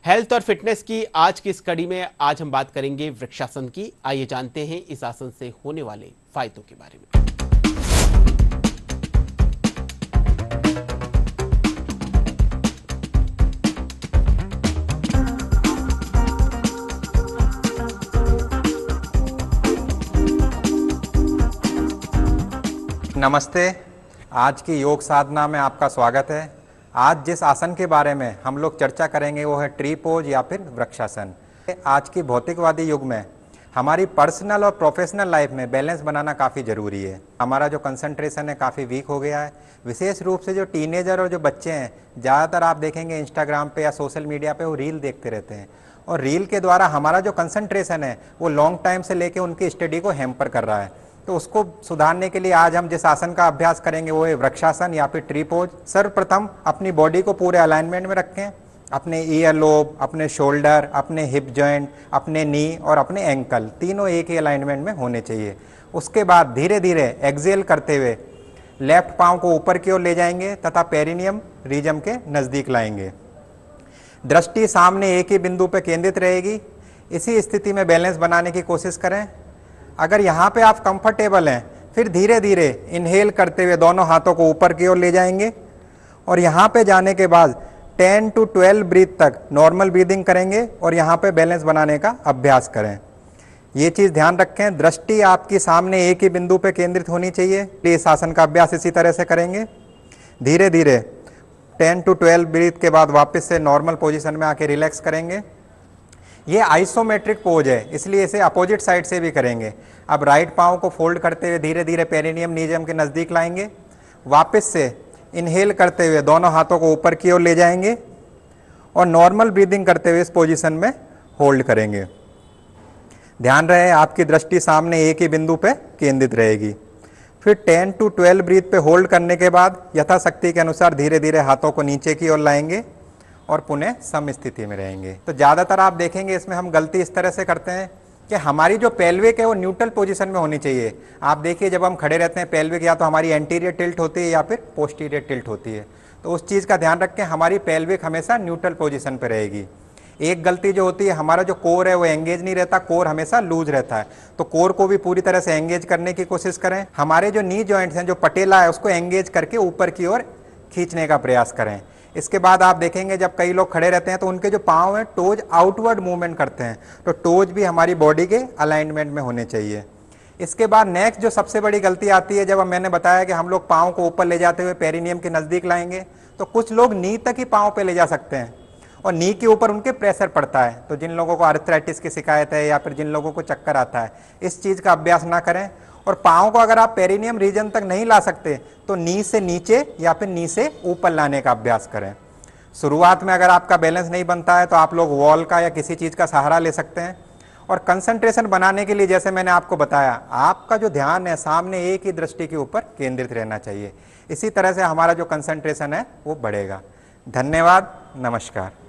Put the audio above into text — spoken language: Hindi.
हेल्थ और फिटनेस की आज की इस कड़ी में आज हम बात करेंगे वृक्षासन की। आइए जानते हैं इस आसन से होने वाले फायदों के बारे में। नमस्ते। आज की योग साधना में आपका स्वागत है। आज जिस आसन के बारे में हम लोग चर्चा करेंगे वो है ट्री पोज या फिर वृक्षासन। आज की भौतिकवादी युग में हमारी पर्सनल और प्रोफेशनल लाइफ में बैलेंस बनाना काफ़ी ज़रूरी है। हमारा जो कंसंट्रेशन है काफ़ी वीक हो गया है। विशेष रूप से जो टीनेजर और जो बच्चे हैं, ज़्यादातर आप देखेंगे इंस्टाग्राम पे या सोशल मीडिया पे वो रील देखते रहते हैं और रील के द्वारा हमारा जो कंसंट्रेशन है वो लॉन्ग टाइम से लेके उनकी स्टडी को हैम्पर कर रहा है। तो उसको सुधारने के लिए आज हम जिस आसन का अभ्यास करेंगे वो है वृक्षासन या फिर ट्री पोज। सर्वप्रथम अपनी बॉडी को पूरे अलाइनमेंट में रखें। अपने ईयर लोब, अपने शोल्डर, अपने हिप जॉइंट, अपने नी और अपने एंकल तीनों एक ही अलाइनमेंट में होने चाहिए। उसके बाद धीरे धीरे एक्सेल करते हुए लेफ्ट पाँव को ऊपर की ओर ले जाएंगे तथा पेरिनियम रीजम के नज़दीक लाएंगे। दृष्टि सामने एक ही बिंदु पर केंद्रित रहेगी। इसी स्थिति में बैलेंस बनाने की कोशिश करें। अगर यहाँ पे आप कंफर्टेबल हैं, फिर धीरे धीरे इनहेल करते हुए दोनों हाथों को ऊपर की ओर ले जाएंगे और यहाँ पे जाने के बाद 10 to 12 ब्रीथ तक नॉर्मल ब्रीदिंग करेंगे और यहाँ पे बैलेंस बनाने का अभ्यास करें। ये चीज़ ध्यान रखें, दृष्टि आपकी सामने एक ही बिंदु पे केंद्रित होनी चाहिए। इस आसन का अभ्यास इसी तरह से करेंगे। धीरे धीरे 10 to 12 ब्रीथ के बाद वापस से नॉर्मल पोजिशन में आके रिलैक्स करेंगे। ये आइसोमेट्रिक पोज है, इसलिए इसे अपोजिट साइड से भी करेंगे। अब राइट पाँव को फोल्ड करते हुए धीरे धीरे पेरिनियम नीजम के नज़दीक लाएंगे। वापस से इनहेल करते हुए दोनों हाथों को ऊपर की ओर ले जाएंगे और नॉर्मल ब्रीदिंग करते हुए इस पोजीशन में होल्ड करेंगे। ध्यान रहे आपकी दृष्टि सामने एक ही बिंदु पे केंद्रित रहेगी। फिर 10 to 12 ब्रीथ पे होल्ड करने के बाद यथाशक्ति के अनुसार धीरे धीरे हाथों को नीचे की ओर लाएंगे और पुनः सम स्थिति में रहेंगे। तो ज़्यादातर आप देखेंगे इसमें हम गलती इस तरह से करते हैं कि हमारी जो पेल्विक है वो न्यूट्रल पोजीशन में होनी चाहिए। आप देखिए जब हम खड़े रहते हैं पेल्विक या तो हमारी एंटीरियर टिल्ट होती है या फिर पोस्टीरियर टिल्ट होती है। तो उस चीज़ का ध्यान रखें, हमारी पेल्विक हमेशा न्यूट्रल पोजीशन पर रहेगी। एक गलती जो होती है, हमारा जो कोर है वो एंगेज नहीं रहता, कोर हमेशा लूज रहता है। तो कोर को भी पूरी तरह से एंगेज करने की कोशिश करें। हमारे जो नी जॉइंट्स हैं, जो पटेला है, उसको एंगेज करके ऊपर की ओर खींचने का प्रयास करें। इसके बाद आप देखेंगे जब कई लोग खड़े रहते हैं तो उनके जो पाँव हैं टोज आउटवर्ड मूवमेंट करते हैं, तो टोज भी हमारी बॉडी के अलाइनमेंट में होने चाहिए। इसके बाद नेक्स्ट जो सबसे बड़ी गलती आती है, जब मैंने बताया कि हम लोग पाँव को ऊपर ले जाते हुए पेरिनियम के नज़दीक लाएंगे, तो कुछ लोग नी तक ही पाँव पे ले जा सकते हैं और नी के ऊपर उनके प्रेशर पड़ता है। तो जिन लोगों को आर्थराइटिस की शिकायत है या फिर जिन लोगों को चक्कर आता है, इस चीज़ का अभ्यास ना करें। और पाँव को अगर आप पेरिनियम रीजन तक नहीं ला सकते तो नी से नीचे या फिर नी से ऊपर लाने का अभ्यास करें। शुरुआत में अगर आपका बैलेंस नहीं बनता है तो आप लोग वॉल का या किसी चीज़ का सहारा ले सकते हैं। और कंसंट्रेशन बनाने के लिए जैसे मैंने आपको बताया, आपका जो ध्यान है सामने एक ही दृष्टि के ऊपर केंद्रित रहना चाहिए। इसी तरह से हमारा जो कंसंट्रेशन है वो बढ़ेगा। धन्यवाद, नमस्कार।